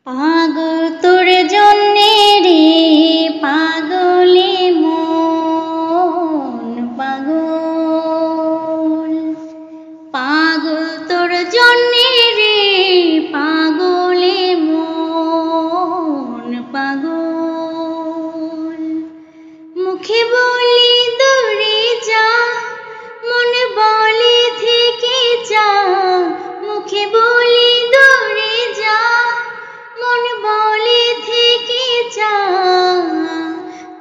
পাগল তোর জন্যে রে পাগলে মন পাগল। পাগল তোর জন্যে রে পাগলে মন পাগল। মুখে বলি দূরে যা, মনে বলে থেকে যা। মুখে বলি দূরে যা, মন বলে থেকে যা।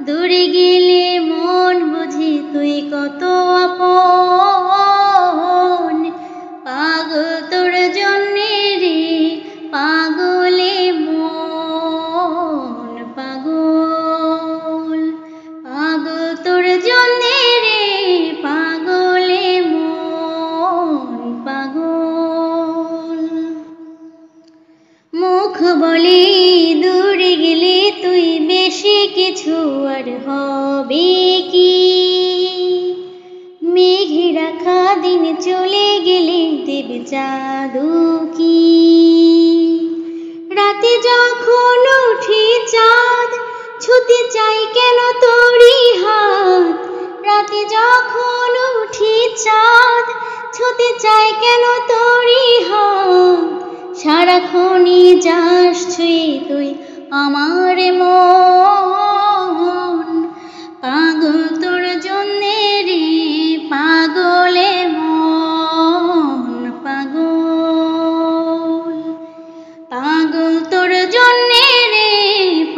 দূরে গেলে মন বুঝি তুই কত আপন। পাগল তোর জন্যে রে পাগলে মন পাগল। পাগল তোর জন্যে রে পাগলে মন পাগল। মুখ বলে দূরে গেলে তুই বেশি কিছু আর হবে কি। মেঘে রাখা দিন চলে গেলে দেবে জাদু কি। রাতে যখন উঠি চাঁদ ছুতে চাই কেন তোরই হাত। রাতে যখন উঠি চাঁদ ছুতে চাই কেন তোরই হাত। সারাক্ষণই যাস ছুঁয়ে তুই আমার মন। পাগল তোর জন্যে রে পাগলে মন পাগল। পাগল তোর জন্যে রে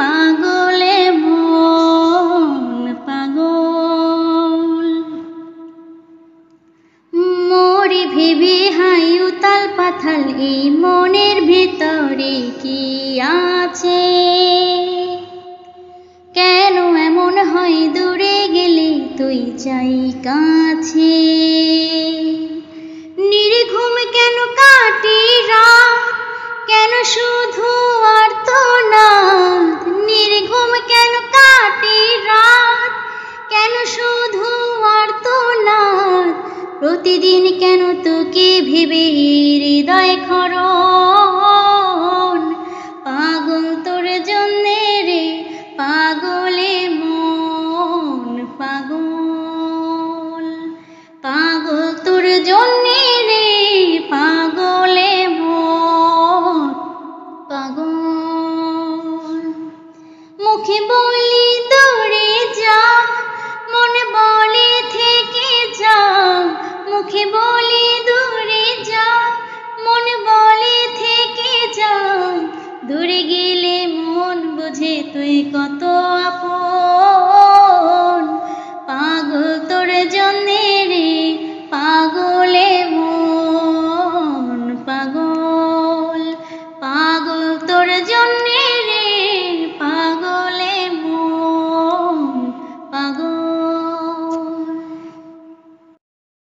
পাগলে মন পাগল। মরি ভেবে হাই উতাল পাথাল এই মনের ভেতরে কি আছে। কেন এমন হয় দূরে গেলে তুই চাই কাছে। নির্ঘুম কেন কাটে রাত, কেন শুধু আর্তনাদ। নির্ঘুম কেন কাটে রাত, কেন শুধু আর্তনাদ। প্রতিদিন কেন তোকে ভেবে হৃদয় ক্ষরণ। পাগল তোর জন্যে রে পাগলে মন পাগল। পাগল তোর জন্যে রে পাগলে মন পাগল। মুখে বলি দূরে যা, মনে বলে থেকে যা। মুখে বলি দূরে যা, মনে বলে থেকে যা। দূরে গেলে মন বুঝে তুই কত